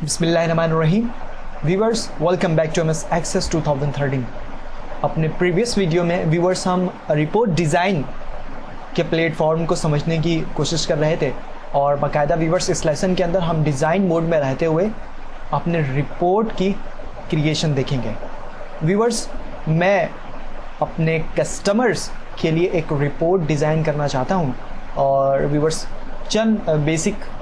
बिस्मिल्लाहिर्रहमानिर्रहीम। Viewers, welcome back to MS Access 2013। अपने previous video में व्यूवर्स हम रिपोर्ट डिज़ाइन के प्लेटफॉर्म को समझने की कोशिश कर रहे थे और बाकायदा व्यूवर्स इस लेसन के अंदर हम डिज़ाइन मोड में रहते हुए अपने रिपोर्ट की क्रिएशन देखेंगे। व्यूवर्स, मैं अपने कस्टमर्स के लिए एक रिपोर्ट डिज़ाइन करना चाहता हूँ और व्यूवर्स चंद बेसिक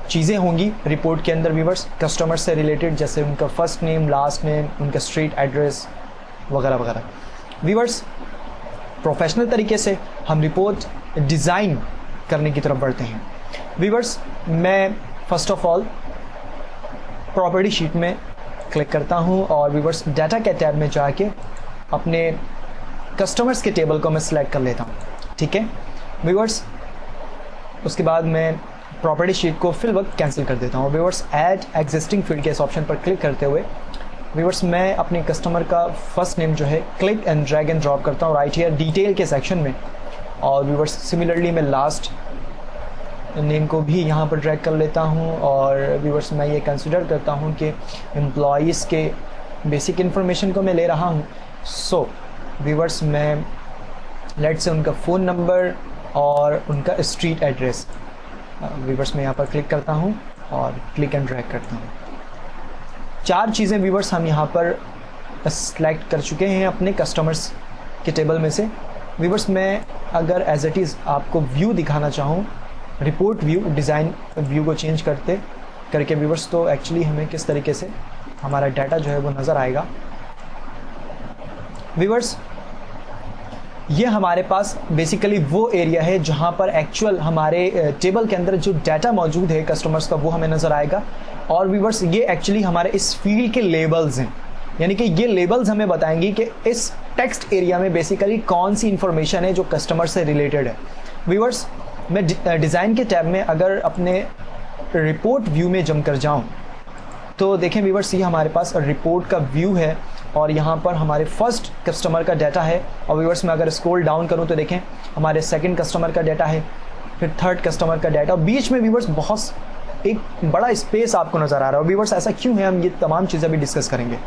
चीज़ें होंगी रिपोर्ट के अंदर व्यूवर्स कस्टमर से रिलेटेड, जैसे उनका फर्स्ट नेम, लास्ट नेम, उनका स्ट्रीट एड्रेस वगैरह वगैरह। व्यूवर्स, प्रोफेशनल तरीके से हम रिपोर्ट डिज़ाइन करने की तरफ बढ़ते हैं। व्यूवर्स, मैं first of all property sheet में क्लिक करता हूं और व्यूवर्स डाटा के टैब में जाके अपने कस्टमर्स के टेबल को मैं सिलेक्ट कर लेता हूं। ठीक है व्यूवर्स, उसके बाद मैं प्रॉपर्टी शीट को फिल वक्त कैंसिल कर देता हूँ। व्यूवर्स, ऐड एग्जिस्टिंग फील्ड के इस ऑप्शन पर क्लिक करते हुए व्यूवर्स मैं अपने कस्टमर का फर्स्ट नेम जो है click and drag and drop करता हूँ राइट हियर डिटेल के सेक्शन में, और व्यूवर्स सिमिलरली मैं लास्ट नेम को भी यहाँ पर ड्रैग कर लेता हूँ और व्यूवर्स मैं ये कंसिडर करता हूँ कि एम्प्लॉइज़ के बेसिक इन्फॉर्मेशन को मैं ले रहा हूँ। सो व्यूवर्स मैं लेट से उनका फ़ोन नंबर और उनका स्ट्रीट एड्रेस व्यूवर्स मैं यहाँ पर क्लिक करता हूँ और क्लिक एंड ड्रैग करता हूँ। चार चीज़ें व्यूवर्स हम यहाँ पर सेलेक्ट कर चुके हैं अपने कस्टमर्स के टेबल में से। व्यूवर्स, मैं अगर एज इट इज़ आपको व्यू दिखाना चाहूँ, रिपोर्ट व्यू, डिज़ाइन व्यू को चेंज करके व्यूवर्स, तो एक्चुअली हमें किस तरीके से हमारा डाटा जो है वो नज़र आएगा। व्यूवर्स, ये हमारे पास बेसिकली वो एरिया है जहाँ पर एक्चुअल हमारे टेबल के अंदर जो डाटा मौजूद है कस्टमर्स का वो हमें नज़र आएगा। और व्यूवर्स, ये एक्चुअली हमारे इस फील्ड के लेबल्स हैं, यानी कि ये लेबल्स हमें बताएंगी कि इस टेक्स्ट एरिया में बेसिकली कौन सी इंफॉर्मेशन है जो कस्टमर से रिलेटेड है। व्यूवर्स, मैं डिज़ाइन के टैब में अगर अपने रिपोर्ट व्यू में जम कर जाऊँ तो देखें व्यूवर्स, ये हमारे पास रिपोर्ट का व्यू है और यहाँ पर हमारे फर्स्ट कस्टमर का डाटा है। और व्यूवर्स मैं अगर स्क्रॉल डाउन करूँ तो देखें हमारे सेकंड कस्टमर का डाटा है, फिर थर्ड कस्टमर का डाटा, और बीच में व्यूवर्स बहुत एक बड़ा स्पेस आपको नज़र आ रहा है। व्यूवर्स, ऐसा क्यों है, हम ये तमाम चीज़ें भी डिस्कस करेंगे।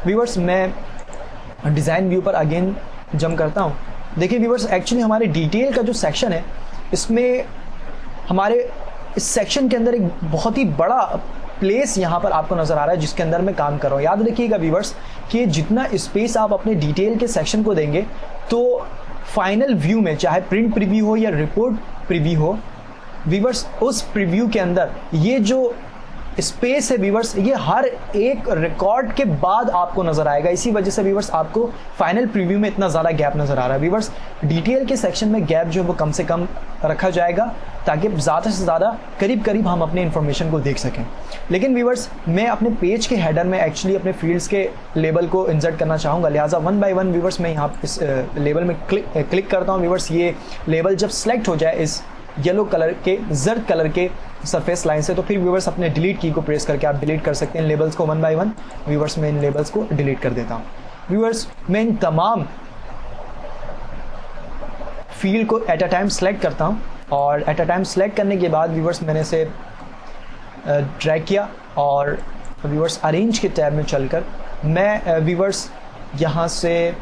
व्यूवर्स, मैं डिज़ाइन व्यू पर अगेन जम करता हूँ। देखिए व्यूवर्स, एक्चुअली हमारे डिटेल का जो सेक्शन है इसमें हमारे इस सेक्शन के अंदर एक बहुत ही बड़ा प्लेस यहाँ पर आपको नज़र आ रहा है जिसके अंदर मैं काम कर रहा हूँ। याद रखिएगा व्यूवर्स कि जितना स्पेस आप अपने डिटेल के सेक्शन को देंगे तो फाइनल व्यू में, चाहे प्रिंट प्रीव्यू हो या रिपोर्ट प्रीव्यू हो, व्यूवर्स उस प्रीव्यू के अंदर ये जो स्पेस है व्यूवर्स, ये हर एक रिकॉर्ड के बाद आपको नज़र आएगा। इसी वजह से व्यूवर्स आपको फाइनल प्रीव्यू में इतना ज़्यादा गैप नज़र आ रहा है। व्यूवर्स, डिटेल के सेक्शन में गैप जो है वो कम से कम रखा जाएगा ताकि ज़्यादा से ज़्यादा करीब हम अपने इन्फॉर्मेशन को देख सकें। लेकिन व्यूवर्स, मैं अपने पेज के हेडर में एक्चुअली अपने फील्ड्स के लेबल को इंसर्ट करना चाहूँगा, लिहाजा वन बाय वन व्यूवर्स मैं यहाँ इस लेबल में क्लिक करता हूँ। व्यूवर्स, ये लेबल जब सेलेक्ट हो जाए इस येलो कलर के, जर्द कलर के सरफेस लाइन से, तो फिर व्यूवर्स अपने डिलीट की को प्रेस करके आप डिलीट कर सकते हैं लेबल्स को वन बाय वन। व्यूवर्स, मैं इन लेबल्स को डिलीट कर देता हूँ। व्यूवर्स, मैं इन तमाम फील्ड को एट अ टाइम सेलेक्ट करता हूँ और एट अ टाइम सेलेक्ट करने के बाद व्यूवर्स मैंने इसे ड्रैग किया और व्यूवर्स अरेंज के टैब में चलकर मैं व्यूवर्स यहाँ से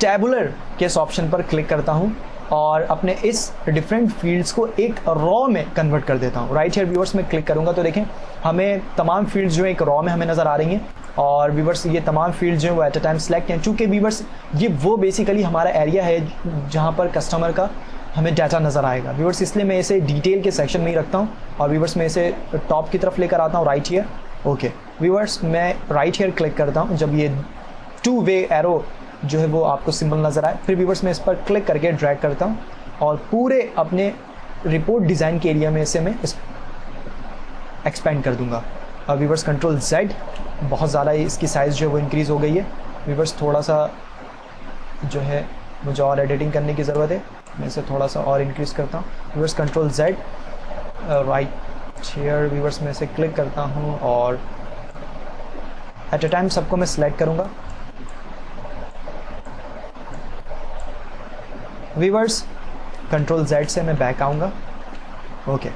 टैबुलर के इस ऑप्शन पर क्लिक करता हूँ और अपने इस डिफरेंट फील्ड्स को एक रॉ में कन्वर्ट कर देता हूँ। राइट हियर व्यूवर्स में क्लिक करूँगा तो देखें हमें तमाम फील्ड्स जो है एक रॉ में हमें नज़र आ रही हैं और व्यूवर्स ये तमाम फील्ड्स जो है वो एट अ टाइम सेलेक्ट हैं। चूँकि व्यूवर्स ये वो बेसिकली हमारा एरिया है जहाँ पर कस्टमर का हमें डाटा नज़र आएगा व्यूवर्स, इसलिए मैं इसे डिटेल के सेक्शन में ही रखता हूँ और व्यूवर्स मैं इसे टॉप की तरफ लेकर आता हूँ राइट हियर। ओके व्यूवर्स, मैं राइट हियर क्लिक करता हूँ जब ये टू वे एरो जो है वो आपको सिंबल नज़र आए, फिर व्यूवर्स मैं इस पर क्लिक करके ड्रैग करता हूँ और पूरे अपने रिपोर्ट डिज़ाइन के एरिया में इसे मैं एक्सपेंड कर दूंगा। और व्यूवर्स कंट्रोल Z, बहुत ज़्यादा इसकी साइज़ जो है वो इंक्रीज़ हो गई है। व्यूवर्स थोड़ा सा जो है मुझे और एडिटिंग करने की ज़रूरत है, मैं इसे थोड़ा सा और इंक्रीज़ करता हूँ। Viewers control Z, right here viewers मैं इसे क्लिक करता हूँ और एट अ टाइम सबको मैं सिलेक्ट करूँगा। व्यूवर्स कंट्रोल Z से मैं बैक आऊँगा। ओके,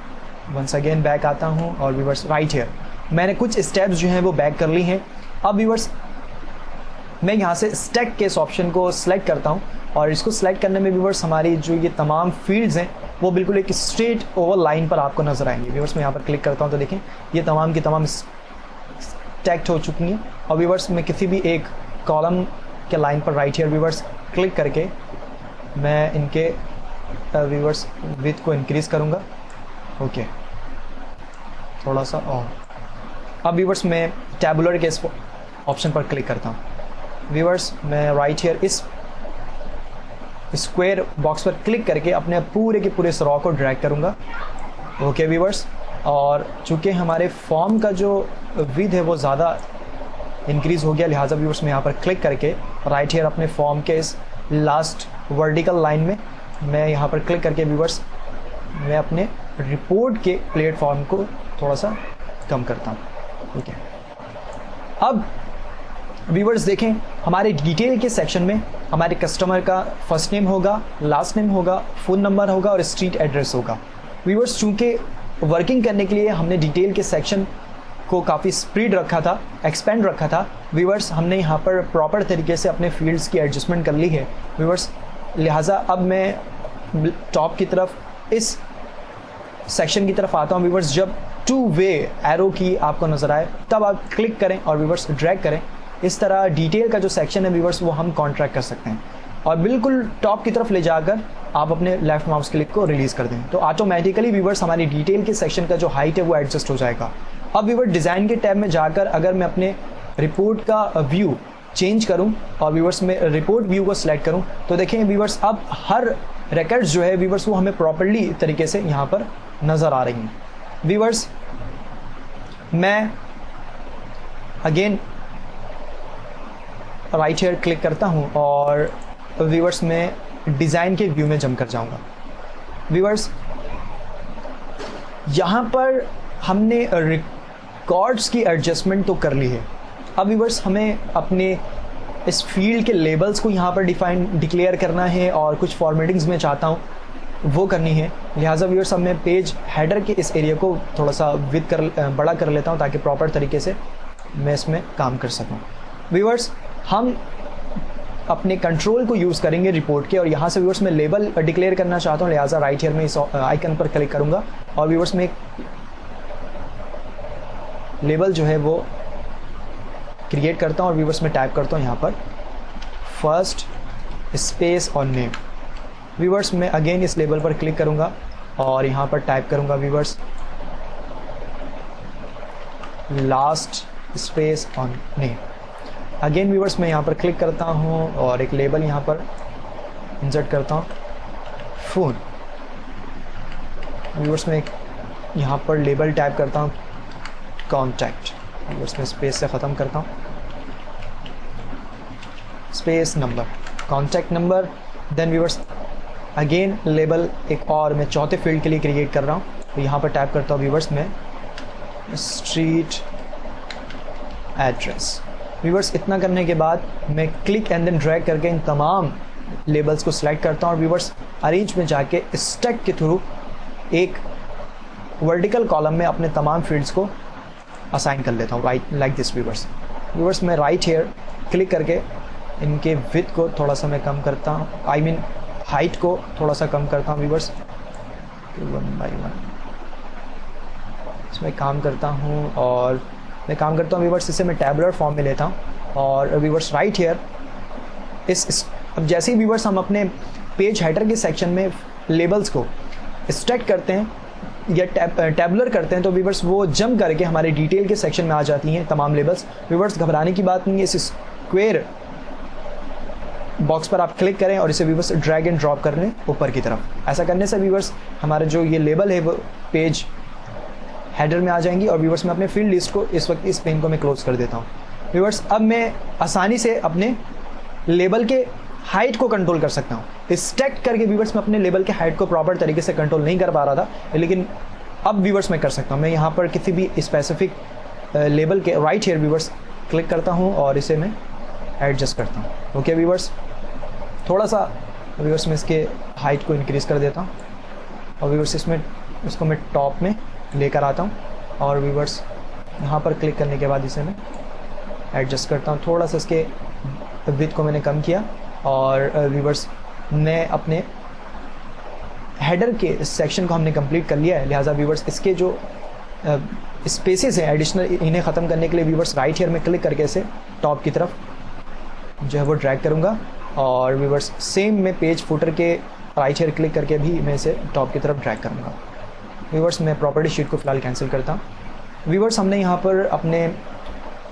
वंस अगेन बैक आता हूँ और व्यूवर्स राइट हियर मैंने कुछ स्टेप्स जो हैं वो बैक कर ली हैं। अब व्यूअर्स मैं यहाँ से स्टैक के इस ऑप्शन को सिलेक्ट करता हूँ और इसको सिलेक्ट करने में व्यूअर्स हमारी जो ये तमाम फील्ड्स हैं वो बिल्कुल एक स्ट्रेट ओवर लाइन पर आपको नजर आएंगे। व्यूअर्स मैं यहाँ पर क्लिक करता हूँ तो देखें ये तमाम की तमाम स्टैक्ड हो चुकी हैं। और व्यूअर्स मैं किसी भी एक कॉलम के लाइन पर राइट हियर व्यूअर्स क्लिक करके मैं इनके व्यूअर्स विड्थ को इंक्रीज़ करूँगा। ओके, थोड़ा सा और अब व्यूअर्स मैं टैबुलर के इस ऑप्शन पर क्लिक करता हूँ। व्यूअर्स मैं राइट हियर इस स्क्वायर बॉक्स पर क्लिक करके अपने पूरे के पूरे इस रॉ को ड्रैग करूँगा। ओके व्यूअर्स, और चूँकि हमारे फॉर्म का जो विड्थ है वो ज़्यादा इंक्रीज़ हो गया, लिहाजा व्यूअर्स मैं यहाँ पर क्लिक करके राइट हियर अपने फॉर्म के इस लास्ट वर्टिकल लाइन में मैं यहाँ पर क्लिक करके व्यूअर्स मैं अपने रिपोर्ट के प्लेटफॉर्म को थोड़ा सा कम करता हूँ। ओके, अब व्यूअर्स देखें हमारे डिटेल के सेक्शन में हमारे कस्टमर का फर्स्ट नेम होगा, लास्ट नेम होगा, फ़ोन नंबर होगा और स्ट्रीट एड्रेस होगा। व्यूअर्स चूँकि वर्किंग करने के लिए हमने डिटेल के सेक्शन को काफ़ी स्प्रीड रखा था, एक्सपेंड रखा था व्यूअर्स, हमने यहाँ पर प्रॉपर तरीके से अपने फील्ड्स की एडजस्टमेंट कर ली है व्यूअर्स। लिहाजा अब मैं टॉप की तरफ इस सेक्शन की तरफ आता हूँ व्यूअर्स। जब टू वे एरो की आपको नज़र आए तब आप क्लिक करें और व्यूअर्स ड्रैग करें। इस तरह डिटेल का जो सेक्शन है व्यूअर्स वो हम कॉन्ट्रैक्ट कर सकते हैं और बिल्कुल टॉप की तरफ ले जाकर आप अपने लेफ्ट माउस क्लिक को रिलीज़ कर दें तो ऑटोमेटिकली व्यूअर्स हमारी डिटेल के सेक्शन का जो हाइट है वो एडजस्ट हो जाएगा। अब व्यूअर्स डिज़ाइन के टैब में जाकर अगर मैं अपने रिपोर्ट का व्यू चेंज करूं और व्यूअर्स में रिपोर्ट व्यू को सिलेक्ट करूं तो देखें व्यूअर्स अब हर रिकॉर्ड्स जो है व्यूअर्स वो हमें प्रॉपर्ली तरीके से यहाँ पर नज़र आ रही हैं। व्यूअर्स मैं अगेन राइट हियर क्लिक करता हूँ और व्यूअर्स में डिज़ाइन के व्यू में जंप कर जाऊँगा। व्यूअर्स यहाँ पर हमने रिकॉर्ड्स की एडजस्टमेंट तो कर ली है। अब व्यूअर्स हमें अपने इस फील्ड के लेबल्स को यहाँ पर डिक्लेयर करना है और कुछ फॉर्मेटिंग्स में चाहता हूँ वो करनी है। लिहाजा व्यूअर्स अब मैं पेज हेडर के इस एरिया को थोड़ा सा बड़ा कर लेता हूँ ताकि प्रॉपर तरीके से मैं इसमें काम कर सकूँ। व्यूअर्स हम अपने कंट्रोल को यूज़ करेंगे रिपोर्ट के और यहाँ से व्यूअर्स मैं लेबल डिक्लेयर करना चाहता हूँ। लिहाजा राइट हियर में इस आइकन पर क्लिक करूँगा और व्यूअर्स में लेबल जो है वो क्रिएट करता हूँ और व्यूअर्स में टाइप करता हूँ यहाँ पर फर्स्ट स्पेस और नेम। व्यूअर्स मैं अगेन इस लेबल पर क्लिक करूँगा और यहाँ पर टाइप करूँगा viewers last space on name. Again viewers मैं यहाँ पर क्लिक करता हूँ और एक लेबल यहाँ पर इंसर्ट करता हूँ फ़ोन। व्यूअर्स में यहाँ पर लेबल टाइप करता हूँ कॉन्टैक्ट। व्यूअर्स में स्पेस से ख़त्म करता हूँ space number contact number. Then viewers again label एक और मैं चौथे फील्ड के लिए क्रिएट कर रहा हूँ तो यहाँ पर टाइप करता हूँ व्यूअर्स में स्ट्रीट एड्रेस। व्यूअर्स इतना करने के बाद मैं क्लिक एंड देन ड्रैग करके इन तमाम लेबल्स को सिलेक्ट करता हूँ और व्यूअर्स अरेंज में जाके स्टैक के थ्रू एक वर्टिकल कॉलम में अपने तमाम फील्ड्स को असाइन कर लेता हूँ राइट लाइक दिस। व्यूअर्स मैं राइट हियर क्लिक करके इनके विड्थ को थोड़ा सा मैं कम करता हूँ, आई मीन हाइट को थोड़ा सा कम करता हूँ व्यूअर्स 1 by 1 इसमें काम करता हूँ और मैं काम करता हूँ व्यूअर्स इसे मैं टैबुलर फॉर्म में लेता हूँ और व्यूअर्स राइट हियर अब जैसे ही व्यूअर्स हम अपने पेज हेडर के सेक्शन में लेबल्स को स्टैक करते हैं या टैबुलर करते हैं तो व्यूअर्स वो जंप करके हमारे डिटेल के सेक्शन में आ जाती हैं तमाम लेबल्स। व्यूअर्स घबराने की बात नहीं है, इस स्क्वायर बॉक्स पर आप क्लिक करें और इसे व्यूअर्स ड्रैग एंड ड्रॉप कर लें ऊपर की तरफ। ऐसा करने से व्यूअर्स हमारे जो ये लेबल है वो पेज हेडर में आ जाएंगी और व्यूअर्स मैं अपने फील्ड लिस्ट को इस वक्त इस पेन को मैं क्लोज कर देता हूँ। व्यूअर्स अब मैं आसानी से अपने लेबल के हाइट को कंट्रोल कर सकता हूँ। स्टैक करके व्यूअर्स मैं अपने लेबल के हाइट को प्रॉपर तरीके से कंट्रोल नहीं कर पा रहा था, लेकिन अब व्यूअर्स मैं कर सकता हूँ। मैं यहाँ पर किसी भी स्पेसिफिक लेबल के राइट हियर व्यूअर्स क्लिक करता हूँ और इसे मैं एडजस्ट करता हूँ। ओके व्यूअर्स, थोड़ा सा व्यूअर्स में इसके हाइट को इंक्रीज़ कर देता हूँ और व्यूअर्स इसको मैं टॉप में लेकर आता हूँ और व्यूअर्स यहाँ पर क्लिक करने के बाद इसे मैं एडजस्ट करता हूँ, थोड़ा सा इसके विड्थ को मैंने कम किया। और व्यूवर्स मैं अपने हेडर के सेक्शन को हमने कंप्लीट कर लिया है, लिहाजा व्यूवर्स इसके जो स्पेसेस हैं एडिशनल, इन्हें ख़त्म करने के लिए व्यूवर्स राइट हेयर में क्लिक करके इसे टॉप की तरफ जो है वो ड्रैग करूँगा। और व्यूवर्स सेम मैं पेज फुटर के राइट हेयर क्लिक करके भी मैं इसे टॉप की तरफ ड्रैग करूँगा। व्यूवर्स मैं प्रॉपर्टी शीट को फ़िलहाल कैंसिल करता हूँ। व्यूवर्स हमने यहाँ पर अपने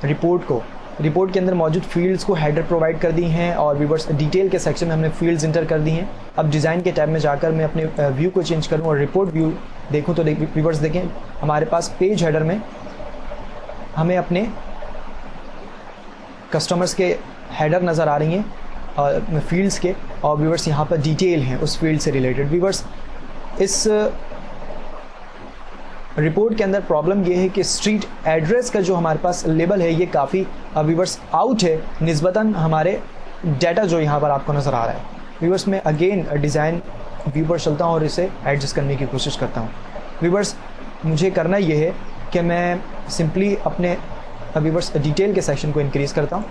रिपोर्ट के अंदर मौजूद फील्ड्स को हेडर प्रोवाइड कर दी हैं और व्यूवर्स डिटेल के सेक्शन में हमने फील्ड्स इंटर कर दी हैं। अब डिज़ाइन के टैब में जाकर मैं अपने व्यू को चेंज करूँ और रिपोर्ट व्यू देखूँ तो व्यूवर्स देखें हमारे पास पेज हेडर में हमें अपने कस्टमर्स के हेडर नज़र आ रही हैं फील्ड्स के, और व्यूवर्स यहाँ पर डिटेल हैं उस फील्ड से रिलेटेड। व्यूवर्स इस रिपोर्ट के अंदर प्रॉब्लम ये है कि स्ट्रीट एड्रेस का जो हमारे पास लेबल है ये काफ़ी व्यूवर्स आउट है निस्बतन हमारे डाटा जो यहाँ पर आपको नज़र आ रहा है। व्यूवर्स मैं अगेन डिज़ाइन व्यू पर चलता हूँ और इसे एडजस्ट करने की कोशिश करता हूँ। व्यूवर्स मुझे करना ये है कि मैं सिंपली अपने व्यूवर्स डिटेल के सेक्शन को इंक्रीज़ करता हूँ।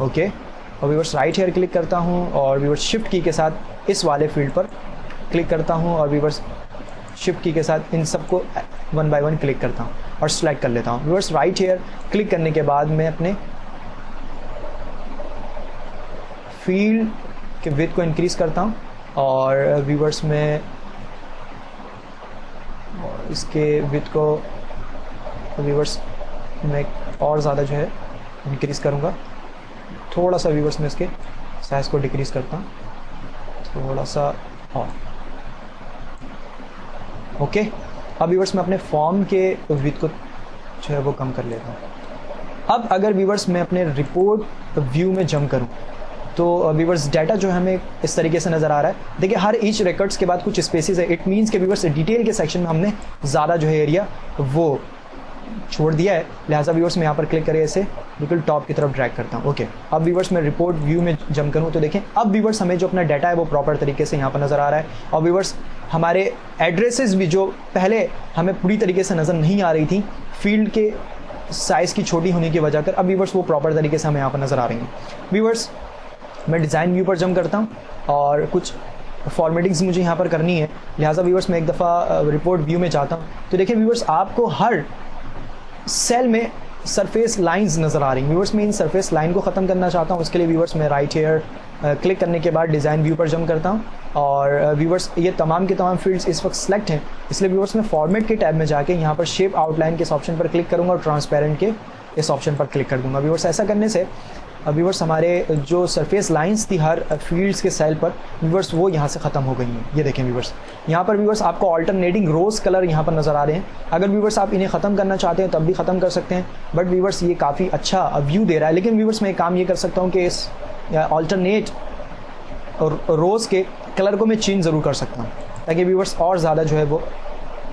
ओके, और व्यूवर्स राइट हेयर क्लिक करता हूँ और व्यूवर्स शिफ्ट की के साथ इस वाले फील्ड पर क्लिक करता हूँ और व्यूवर्स शिफ्ट की के साथ इन सबको 1 बाय 1 क्लिक करता हूँ और सिलेक्ट कर लेता हूँ। व्यूवर्स राइट हेयर क्लिक करने के बाद मैं अपने फील्ड के विड्थ को इंक्रीज़ करता हूँ और व्यूवर्स में इसके विड्थ को व्यूवर्स मैं और ज़्यादा जो है इंक्रीज़ करूँगा। थोड़ा सा व्यूवर्स में इसके साइज़ को डिक्रीज़ करता हूँ थोड़ा सा और ओके। अब व्यूवर्स मैं अपने फॉर्म के विड्थ को जो है वो कम कर लेता हूँ। अब अगर व्यूवर्स मैं अपने रिपोर्ट व्यू में जंप करूँ तो व्यूवर्स डाटा जो हमें इस तरीके से नज़र आ रहा है। देखिए हर ईच रिकॉर्ड्स के बाद कुछ स्पेसेस है, इट मीन्स के व्यूवर्स डिटेल के सेक्शन में हमने ज़्यादा जो है एरिया वो छोड़ दिया है, लिहाजा व्यूवर्स मैं यहाँ पर क्लिक करके इसे बिल्कुल टॉप की तरफ ड्रैग करता हूँ। ओके, अब व्यूवर्स मैं रिपोर्ट व्यू में जंप करूँ तो देखें अब व्यूवर्स हमें जो अपना डाटा है वो प्रॉपर तरीके से यहाँ पर नज़र आ रहा है और व्यूवर्स हमारे एड्रेसेस भी जो पहले हमें पूरी तरीके से नज़र नहीं आ रही थी फील्ड के साइज़ की छोटी होने की वजह कर, अब व्यूवर्स वो प्रॉपर तरीके से हमें यहाँ पर नज़र आ रही हैं। व्यूवर्स मैं डिज़ाइन व्यू पर जंप करता हूँ और कुछ फॉर्मेटिंग्स मुझे यहाँ पर करनी है, लिहाजा व्यूवर्स मैं एक दफ़ा रिपोर्ट व्यू में जाता हूँ तो देखिए व्यूवर्स आपको हर सेल में सरफेस लाइंस नज़र आ रही हैं। व्यूवर्स मैं इन सरफेस लाइन को ख़त्म करना चाहता हूँ, उसके लिए व्यूवर्स मैं राइट हेयर क्लिक करने के बाद डिज़ाइन व्यू पर जंप करता हूँ और व्यूवर्स ये तमाम के तमाम फील्ड्स इस वक्त सेलेक्ट हैं, इसलिए व्यूवर्स मैं फॉर्मेट के टैब में जाके यहाँ पर शेप आउटलाइन के इस ऑप्शन पर क्लिक करूँगा और ट्रांसपेरेंट के इस ऑप्शन पर क्लिक कर दूँगा। व्यूवर्स ऐसा करने से व्यूवर्स हमारे जो सरफेस लाइंस थी हर फील्ड्स के सेल पर व्यूवर्स वो यहाँ से ख़त्म हो गई हैं। ये देखें व्यूवर्स यहाँ पर व्यूवर्स आपको अल्टरनेटिंग रोज़ कलर यहाँ पर नज़र आ रहे हैं। अगर व्यूवर्स आप इन्हें ख़त्म करना चाहते हैं तब भी ख़त्म कर सकते हैं, बट व्यूवर्स ये काफ़ी अच्छा व्यू दे रहा है। लेकिन व्यूवर्स मैं एक काम ये कर सकता हूँ कि इस अल्टरनेट रोज़ के कलर को मैं चेंज ज़रूर कर सकता हूँ ताकि व्यूवर्स और ज़्यादा जो है वो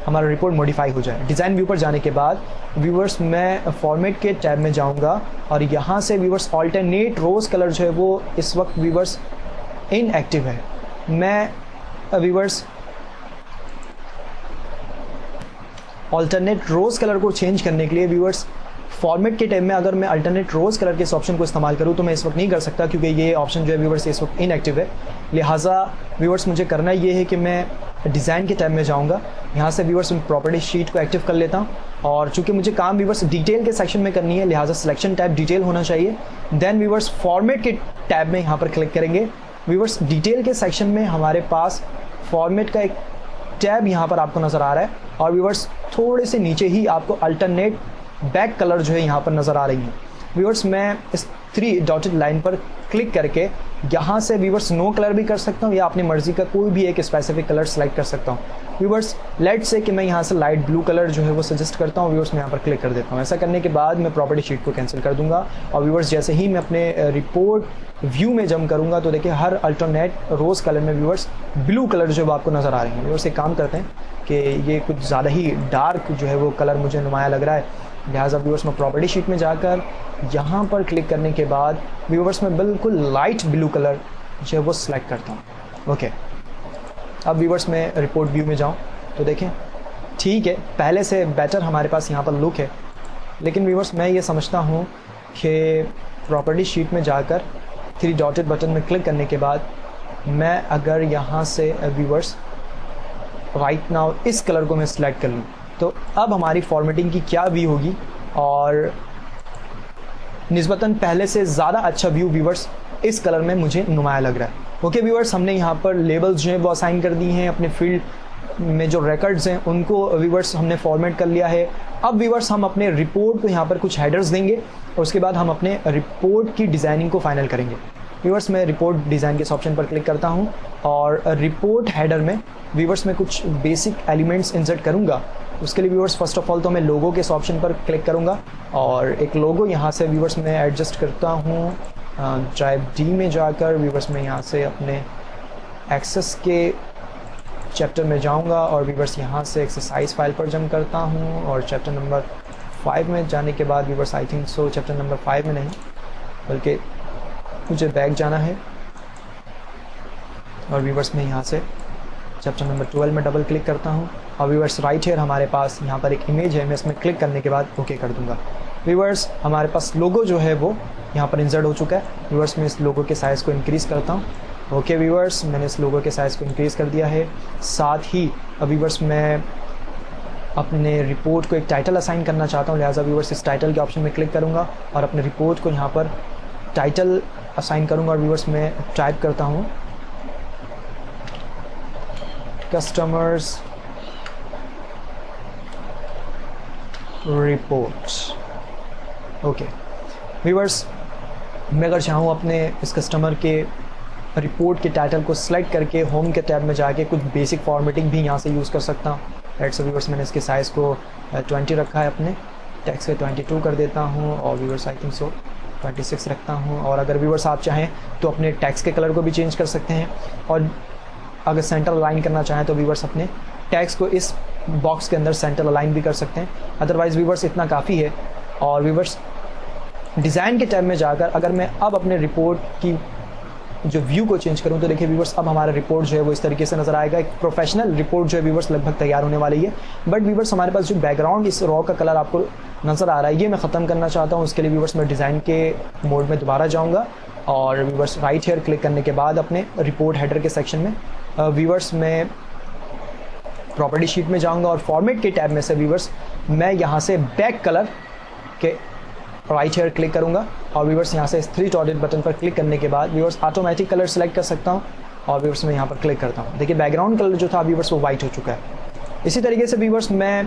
हमारा रिपोर्ट मॉडिफाई हो जाए। डिज़ाइन व्यू पर जाने के बाद व्यूवर्स मैं फॉर्मेट के टैब में जाऊंगा और यहाँ से व्यूवर्स अल्टरनेट रोज़ कलर जो है वो इस वक्त व्यूवर्स इनएक्टिव है। मैं व्यूवर्स अल्टरनेट रोज़ कलर को चेंज करने के लिए व्यूवर्स फॉर्मेट के टैब में अगर मैं अल्टरनेट रोज़ कलर के इस ऑप्शन को इस्तेमाल करूँ तो मैं इस वक्त नहीं कर सकता क्योंकि ये ऑप्शन जो है व्यूवर्स इस वक्त इनएक्टिव है। लिहाजा व्यूवर्स मुझे करना ये है कि मैं डिज़ाइन के टैब में जाऊंगा, यहाँ से व्यूवर्स प्रॉपर्टी शीट को एक्टिव कर लेता हूँ और चूंकि मुझे काम व्यूवर्स डिटेल के सेक्शन में करनी है लिहाजा सिलेक्शन टैब डिटेल होना चाहिए। देन व्यूवर्स फॉर्मेट के टैब में यहाँ पर क्लिक करेंगे। व्यूवर्स डिटेल के सेक्शन में हमारे पास फॉर्मेट का एक टैब यहाँ पर आपको नज़र आ रहा है और व्यूवर्स थोड़े से नीचे ही आपको अल्टरनेट बैक कलर जो है यहाँ पर नज़र आ रही है। व्यूवर्स मैं इस 3 डॉटेड लाइन पर क्लिक करके यहाँ से व्यूवर्स नो कलर भी कर सकता हूँ या अपनी मर्ज़ी का कोई भी एक स्पेसिफिक कलर सेलेक्ट कर सकता हूँ। व्यूवर्स लेट से कि मैं यहाँ से लाइट ब्लू कलर जो है वो सजेस्ट करता हूँ। व्यूवर्स मैं यहाँ पर क्लिक कर देता हूँ। ऐसा करने के बाद मैं प्रॉपर्टी शीट को कैंसिल कर दूँगा और व्यूवर्स जैसे ही मैं अपने रिपोर्ट व्यू में जंप करूँगा तो देखिए हर अल्टरनेट रोज़ कलर में व्यूवर्स ब्लू कलर जो है वो आपको नज़र आ रही है। व्यूवर्स एक काम करते हैं कि ये कुछ ज़्यादा ही डार्क जो है वो कलर मुझे नुमाया लग रहा है, लिहाजा व्यूवर्स मैं प्रॉपर्टी शीट में जाकर यहाँ पर क्लिक करने के बाद व्यूवर्स मैं बिल्कुल लाइट ब्लू कलर जो है वो सिलेक्ट करता हूँ। ओके, अब व्यूवर्स मैं रिपोर्ट व्यू में जाऊँ तो देखें ठीक है, पहले से बेटर हमारे पास यहाँ पर लुक है। लेकिन व्यूअर्स मैं ये समझता हूँ कि प्रॉपर्टी शीट में जाकर 3 डॉटेड बटन में क्लिक करने के बाद मैं अगर यहाँ से व्यूअर्स राइट नाउ इस कलर को मैं सिलेक्ट कर लूँ तो अब हमारी फॉर्मेटिंग की क्या व्यू होगी और निस्बतन पहले से ज़्यादा अच्छा व्यू व्यूअर्स इस कलर में मुझे नुमाया लग रहा है। ओके व्यूअर्स, हमने यहाँ पर लेबल्स जो हैं वो असाइन कर दी हैं, अपने फील्ड में जो रिकॉर्ड्स हैं उनको व्यूअर्स हमने फॉर्मेट कर लिया है। अब व्यूअर्स हम अपने रिपोर्ट को यहाँ पर कुछ हेडर्स देंगे और उसके बाद हम अपने रिपोर्ट की डिज़ाइनिंग को फाइनल करेंगे। व्यूअर्स मैं रिपोर्ट डिज़ाइन के इस ऑप्शन पर क्लिक करता हूँ और रिपोर्ट हेडर में व्यूअर्स मैं कुछ बेसिक एलिमेंट्स इंसर्ट करूँगा। उसके लिए व्यूअर्स फर्स्ट ऑफ ऑल तो मैं लोगो के इस ऑप्शन पर क्लिक करूँगा और एक लोगो यहाँ से व्यूअर्स मैं एडजस्ट करता हूँ। ड्राइव डी में जाकर व्यूअर्स मैं यहाँ से अपने एक्सेस के चैप्टर में जाऊँगा और व्यूअर्स यहाँ से एक्सरसाइज फाइल पर जंप करता हूँ और चैप्टर नंबर 5 में जाने के बाद viewers I think so chapter number 5 में नहीं बल्कि मुझे बैक जाना है और व्यूअर्स मैं यहाँ से चैप्टर नंबर 12 में डबल क्लिक करता हूँ और व्यूअर्स राइट हेयर हमारे पास यहाँ पर एक इमेज है, मैं इसमें क्लिक करने के बाद ओके कर दूँगा। व्यूअर्स हमारे पास लोगो जो है वो यहाँ पर इंसर्ट हो चुका है। व्यूअर्स मैं इस लोगो के साइज़ को इंक्रीज़ करता हूँ। ओके व्यूअर्स, मैंने इस लोगो के साइज़ को इंक्रीज़ कर दिया है। साथ ही व्यूअर्स मैं अपने रिपोर्ट को एक टाइटल असाइन करना चाहता हूँ, लिहाजा व्यूअर्स इस टाइटल के ऑप्शन में क्लिक करूँगा और अपने रिपोर्ट को यहाँ पर टाइटल असाइन करूँगा और व्यूअर्स मैं टाइप करता हूँ कस्टमर्स रिपोर्ट्स। ओके व्यूअर्स, मैं अगर चाहूँ अपने इस कस्टमर के रिपोर्ट के टाइटल को सिलेक्ट करके होम के टैब में जाके कुछ बेसिक फॉर्मेटिंग भी यहाँ से यूज़ कर सकता हूँ। लेट्स व्यूअर्स मैंने इसके साइज़ को 20 रखा है, अपने टेक्स्ट का 22 कर देता हूँ और व्यूअर्स आई थिंक सो 26 रखता हूँ। और अगर व्यूअर्स आप चाहें तो अपने टेक्स्ट के कलर को भी चेंज कर सकते हैं और अगर सेंटर अलाइन करना चाहें तो व्यूअर्स अपने टेक्स्ट को इस बॉक्स के अंदर सेंटर अलाइन भी कर सकते हैं। अदरवाइज़ व्यूअर्स इतना काफ़ी है। और व्यूअर्स डिज़ाइन के टैब में जाकर अगर मैं अब अपने रिपोर्ट की जो व्यू को चेंज करूं तो देखिए व्यूअर्स अब हमारा रिपोर्ट जो है वो इस तरीके से नज़र आएगा। एक प्रोफेशनल रिपोर्ट जो है व्यूअर्स लगभग तैयार होने वाली है। बट व्यूअर्स हमारे पास जो बैकग्राउंड इस रॉ का कलर आपको नज़र आ रहा है ये मैं ख़त्म करना चाहता हूँ। उसके लिए व्यूअर्स मैं डिज़ाइन के मोड में दोबारा जाऊँगा और व्यूअर्स राइट हेयर क्लिक करने के बाद अपने रिपोर्ट हेडर के सेक्शन में व्यूअर्स मैं प्रॉपर्टी शीट में जाऊँगा और फॉर्मेट के टैब में से व्यूअर्स मैं यहाँ से बैक कलर के राइट हेयर क्लिक करूँगा और व्यूअर्स यहाँ से 3 डॉटेड बटन पर क्लिक करने के बाद व्यूअर्स ऑटोमेटिक कलर सेलेक्ट कर सकता हूँ और व्यूअर्स मैं यहाँ पर क्लिक करता हूँ। देखिए बैकग्राउंड कलर जो था व्यूअर्स वो वाइट हो चुका है। इसी तरीके से व्यूअर्स मैं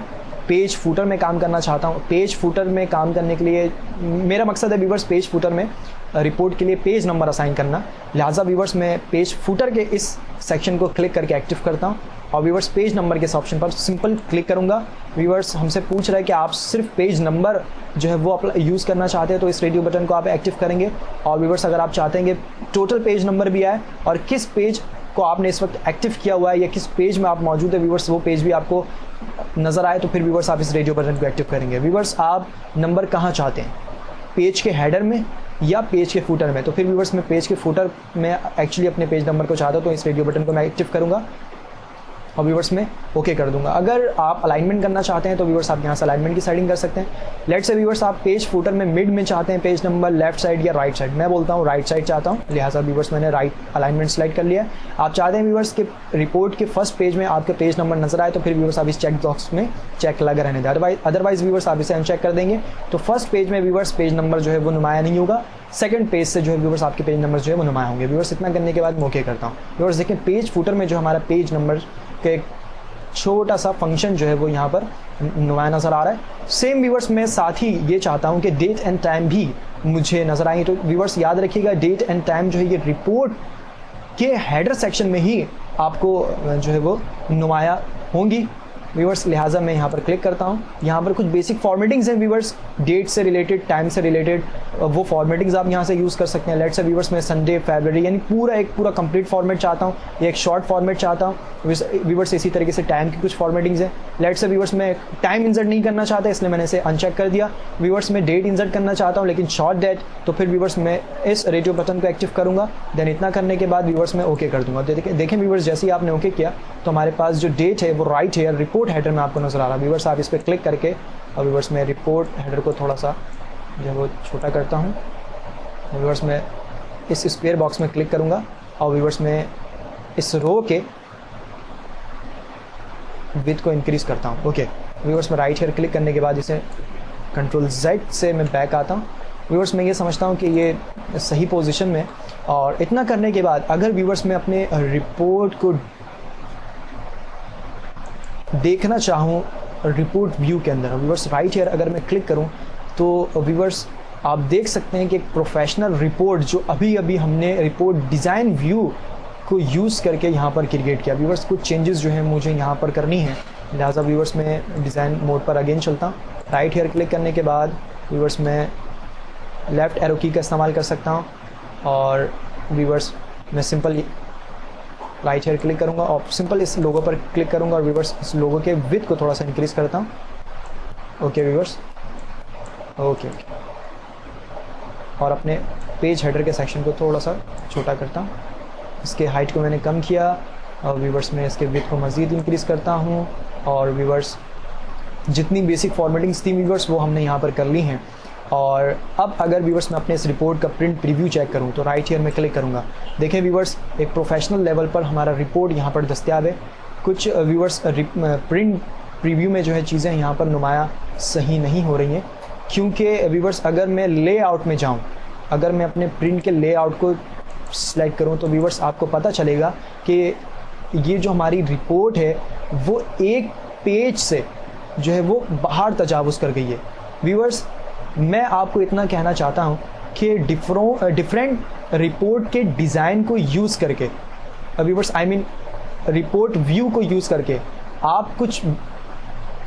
पेज फूटर में काम करना चाहता हूँ। पेज फूटर में काम करने के लिए मेरा मकसद है व्यूअर्स पेज फूटर में रिपोर्ट के लिए पेज नंबर असाइन करना। लिहाजा व्यूअर्स मैं पेज फूटर के इस सेक्शन को क्लिक करके एक्टिव करता हूँ और व्यूअर्स पेज नंबर के इस ऑप्शन पर सिंपल क्लिक करूँगा। व्यूअर्स हमसे पूछ रहा है कि आप सिर्फ पेज नंबर जो है वो यूज़ करना चाहते हैं तो इस रेडियो बटन को आप एक्टिव करेंगे। और व्यूअर्स अगर आप चाहते हैं कि टोटल पेज नंबर भी आए और किस पेज को आपने इस वक्त एक्टिव किया हुआ है या किस पेज में आप मौजूद है व्यूअर्स वो पेज भी आपको नज़र आए तो फिर व्यूअर्स आप इस रेडियो बटन को एक्टिव करेंगे। व्यूअर्स आप नंबर कहाँ चाहते हैं, पेज के हेडर में या पेज के फूटर में? तो फिर व्यूअर्स मैं पेज के फूटर में एक्चुअली अपने पेज नंबर को चाहता हूँ तो इस रेडियो बटन को मैं एक्टिव करूँगा और व्यूअर्स में ओके कर दूंगा। अगर आप अलाइनमेंट करना चाहते हैं तो व्यूअर्स आप यहाँ से अलाइनमेंट की सेटिंग कर सकते हैं। लेट्स से व्यूअर्स आप पेज फूटर में मिड में चाहते हैं पेज नंबर लेफ्ट साइड या राइट साइड, मैं बोलता हूँ राइट साइड चाहता हूँ, लिहाजा व्यूअर्स मैंने राइट अलाइनमेंट सेलेक्ट कर लिया। आप चाहते हैं व्यूअर्स के रिपोर्ट के फर्स्ट पेज में आपके पेज नंबर नजर आए तो फिर व्यूअर्स आप इस चेक बॉक्स में चेक लगा रहने दें। अदरवाइज व्यूअर्स आप इसे अनचेक कर देंगे तो फर्स्ट पेज में व्यूअर्स पेज नंबर जो है वो नुमाया नहीं होगा, सेकंड पेज से जो है व्यूअर्स आपके पेज नंबर जो है वो नुमाया होंगे। व्यूअर्स इतना करने के बाद मैं ओके करता हूँ। व्यूअर्स देखिए पेज फूटर में जो हमारा पेज नंबर के छोटा सा फंक्शन जो है वो यहाँ पर नुमाया नज़र आ रहा है। सेम व्यूअर्स मैं साथ ही ये चाहता हूँ कि डेट एंड टाइम भी मुझे नज़र आएंगे। तो व्यूअर्स याद रखिएगा डेट एंड टाइम जो है ये रिपोर्ट के हेडर सेक्शन में ही आपको जो है वो नुमाया होंगी व्यूअर्स। लिहाजा मैं यहाँ पर क्लिक करता हूँ। यहाँ पर कुछ बेसिक फॉर्मेटिंग्स हैं व्यूअर्स, डेट से रिलेटेड, टाइम से रिलेटेड, वो फॉर्मेटिंग्स आप यहाँ से यूज़ कर सकते हैं। लेट्स से व्यूअर्स मैं संडे, फरवरी यानी पूरा कंप्लीट फॉर्मेट चाहता हूँ या एक शॉर्ट फॉर्मेट चाहता हूँ व्यूअर्स। इसी तरीके से टाइम की कुछ फॉर्मेटिंग्स हैं। लेट्स से व्यूअर्स मैं टाइम इंसर्ट नहीं करना चाहता इसलिए मैंने इसे अनचेक कर दिया। व्यूअर्स मैं डेट इंसर्ट करना चाहता हूँ लेकिन शॉर्ट डेट, तो फिर व्यूअर्स मैं इस रेडियो बटन को एक्टिव करूँगा। देन इतना करने के बाद व्यूअर्स मैं ओके कर दूँगा। देखें व्यूअर्स जैसे ही आपने ओके किया तो हमारे पास जो डेट है वो राइट है रिपोर्ट हेडर में आपको नजर आ रहा है। व्यूअर्स आप इस पर क्लिक करके और व्यूअर्स मैं रिपोर्ट हेडर को थोड़ा सा जो है वो छोटा करता हूँ। व्यूअर्स मैं इस स्क्वायर बॉक्स में क्लिक करूँगा और व्यूअर्स मैं इस रो के विड्थ को इंक्रीज़ करता हूँ। ओके व्यूअर्स मैं राइट हेयर क्लिक करने के बाद इसे कंट्रोल Z से मैं बैक आता हूँ। व्यूअर्स मैं ये समझता हूँ कि ये सही पोजीशन में, और इतना करने के बाद अगर व्यूअर्स मैं अपने रिपोर्ट को देखना चाहूँ रिपोर्ट व्यू के अंदर, व्यूअर्स राइट हेयर अगर मैं क्लिक करूँ तो व्यूअर्स आप देख सकते हैं कि एक प्रोफेशनल रिपोर्ट जो अभी अभी हमने रिपोर्ट डिज़ाइन व्यू को यूज़ करके यहाँ पर क्रिएट किया। व्यूअर्स कुछ चेंजेस जो हैं मुझे यहाँ पर करनी है, लिहाजा व्यूअर्स मैं डिज़ाइन मोड पर अगेन चलता हूँ। राइट हेयर क्लिक करने के बाद व्यूअर्स मैं लेफ़्ट एरो की का इस्तेमाल कर सकता हूँ और व्यूअर्स मैं सिंपल राइट हेयर क्लिक करूँगा और सिंपल इस लोगो पर क्लिक करूँगा और व्यूअर्स इस लोगो के विड्थ को थोड़ा सा इंक्रीज़ करता हूँ। ओके व्यूअर्स, ओके और अपने पेज हेडर के सेक्शन को थोड़ा सा छोटा करता हूँ। इसके हाइट को मैंने कम किया और व्यूअर्स मैं इसके विड्थ को मज़ीद इंक्रीज़ करता हूँ और व्यूअर्स जितनी बेसिक फॉर्मेटिंग्स थी व्यूअर्स वो हमने यहाँ पर कर ली हैं। और अब अगर व्यूअर्स मैं अपने इस रिपोर्ट का प्रिंट प्रीव्यू चेक करूँ तो राइट हेयर में क्लिक करूँगा। देखें व्यूअर्स एक प्रोफेशनल लेवल पर हमारा रिपोर्ट यहाँ पर दस्तियाब है। कुछ व्यूअर्स प्रिंट प्रीव्यू में जो है चीज़ें यहाँ पर नुमाया सही नहीं हो रही हैं, क्योंकि व्यूअर्स अगर मैं लेआउट में जाऊँ, अगर मैं अपने प्रिंट के लेआउट को सिलेक्ट करूँ तो व्यूअर्स आपको पता चलेगा कि ये जो हमारी रिपोर्ट है वो एक पेज से जो है वो बाहर तजावुज़ कर गई है। व्यूअर्स मैं आपको इतना कहना चाहता हूँ कि डिफरेंट रिपोर्ट के डिज़ाइन को यूज़ करके, viewers I mean report view को यूज़ करके आप कुछ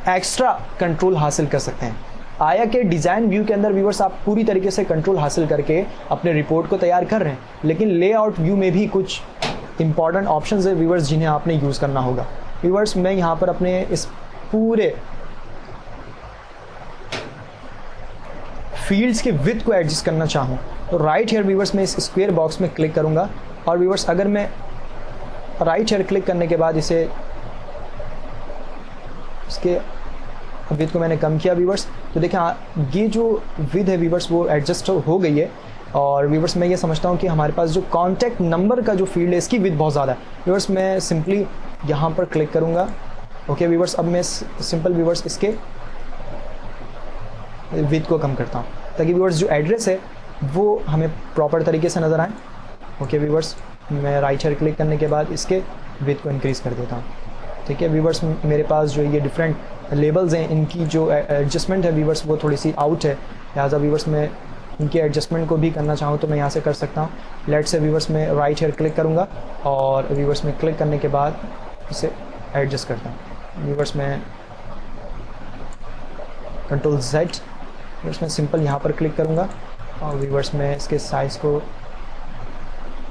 एक्स्ट्रा कंट्रोल हासिल कर सकते हैं। आया के डिज़ाइन व्यू के अंदर व्यूअर्स आप पूरी तरीके से कंट्रोल हासिल करके अपने रिपोर्ट को तैयार कर रहे हैं, लेकिन लेआउट व्यू में भी कुछ इंपॉर्टेंट ऑप्शंस है व्यूअर्स जिन्हें आपने यूज़ करना होगा। व्यूअर्स मैं यहाँ पर अपने इस पूरे फील्ड्स के विड्थ को एडजस्ट करना चाहूँ तो राइट हेयर व्यूअर्स मैं इस स्क्वायर बॉक्स में क्लिक करूँगा और व्यूअर्स अगर मैं राइट हेयर क्लिक करने के बाद इसके विड्थ को मैंने कम किया व्यूअर्स, तो देखें ये जो विड्थ है व्यूअर्स वो एडजस्ट हो गई है। और व्यूअर्स मैं ये समझता हूँ कि हमारे पास जो कॉन्टैक्ट नंबर का जो फील्ड है इसकी विड्थ बहुत ज़्यादा है। व्यूअर्स मैं सिंपली यहाँ पर क्लिक करूँगा। ओके व्यूअर्स अब मैं सिंपल व्यूअर्स इसके विड्थ को कम करता हूँ ताकि व्यूअर्स जो एड्रेस है वो हमें प्रॉपर तरीके से नज़र आए। ओके व्यूअर्स मैं राइट हेयर क्लिक करने के बाद इसके विड्थ को इंक्रीज़ कर देता हूँ। ठीक है व्यूअर्स मेरे पास जो ये डिफरेंट लेबल्स हैं इनकी जो एडजस्टमेंट है व्यूअर्स वो थोड़ी सी आउट है, लिहाजा व्यूअर्स मैं इनके एडजस्टमेंट को भी करना चाहूँ तो मैं यहाँ से कर सकता हूँ। लेट से व्यूअर्स मैं राइट हेयर क्लिक करूँगा और व्यूअर्स में क्लिक करने के बाद इसे एडजस्ट करता हूँ। व्यूअर्स मैं कंट्रोल Z, व्यूअर्स मैं सिंपल यहाँ पर क्लिक करूँगा और व्यूअर्स मैं इसके साइज़ को,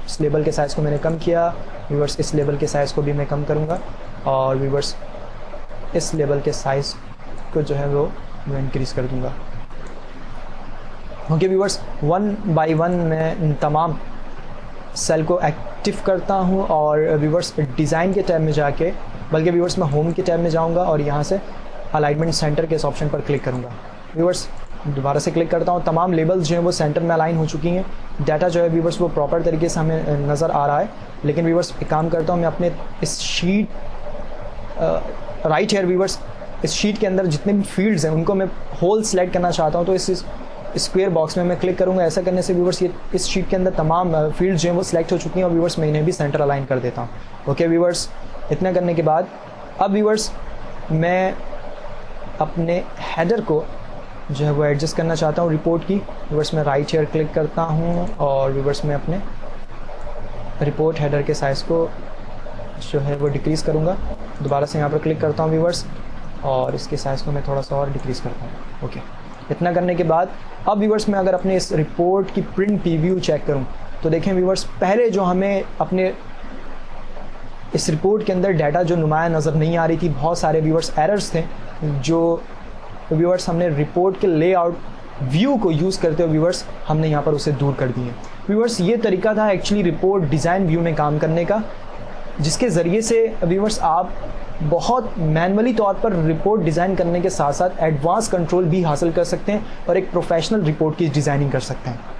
इस लेबल के साइज़ को मैंने कम किया। व्यूअर्स इस लेबल के साइज़ को भी मैं कम करूँगा और व्यूअर्स इस लेवल के साइज़ को जो है वो मैं इंक्रीज़ कर दूंगा। ओके व्यूअर्स 1 बाय 1 मैं तमाम सेल को एक्टिव करता हूं और व्यूअर्स डिज़ाइन के टैब में जाके, बल्कि व्यूअर्स मैं होम के टैब में जाऊंगा और यहां से अलाइनमेंट सेंटर के इस ऑप्शन पर क्लिक करूंगा। व्यूअर्स दोबारा से क्लिक करता हूं, तमाम लेबल्स जो हैं वो सेंटर में अलाइन हो चुकी हैं। डाटा जो है व्यूअर्स वो प्रॉपर तरीके से हमें नज़र आ रहा है। लेकिन व्यूअर्स एक काम करता हूँ, मैं अपने इस शीट राइट हेयर व्यूअर्स इस शीट के अंदर जितने भी फील्ड्स हैं उनको मैं होल सेलेक्ट करना चाहता हूं तो इस स्क्वायर बॉक्स में मैं क्लिक करूंगा। ऐसा करने से व्यूअर्स ये इस शीट के अंदर तमाम फील्ड्स जो हैं वो सिलेक्ट हो चुकी हैं और व्यूअर्स मैं इन्हें भी सेंटर अलाइन कर देता हूं। ओके व्यूअर्स इतना करने के बाद अब व्यूअर्स मैं अपने हेडर को जो है वो एडजस्ट करना चाहता हूँ रिपोर्ट की। व्यूअर्स मैं राइट हेयर क्लिक करता हूँ और व्यूअर्स मैं अपने रिपोर्ट हेडर के साइज़ को जो है वो डिक्रीज़ करूँगा। दोबारा से यहाँ पर क्लिक करता हूँ व्यूअर्स और इसके साइज़ को मैं थोड़ा सा और डिक्रीज़ करता हूँ। ओके इतना करने के बाद अब व्यूअर्स मैं अगर अपने इस रिपोर्ट की प्रिंट प्रीव्यू चेक करूँ तो देखें व्यूअर्स पहले जो हमें अपने इस रिपोर्ट के अंदर डाटा जो नुमाया नज़र नहीं आ रही थी, बहुत सारे व्यूअर्स एरर्स थे जो व्यूअर्स हमने रिपोर्ट के लेआउट व्यू को यूज़ करते हुए व्यूअर्स हमने यहाँ पर उसे दूर कर दिए। व्यूअर्स ये तरीका था एक्चुअली रिपोर्ट डिज़ाइन व्यू में काम करने का, जिसके ज़रिए से व्यूअर्स आप बहुत मैनुअली तौर पर रिपोर्ट डिज़ाइन करने के साथ साथ एडवांस कंट्रोल भी हासिल कर सकते हैं और एक प्रोफेशनल रिपोर्ट की डिज़ाइनिंग कर सकते हैं।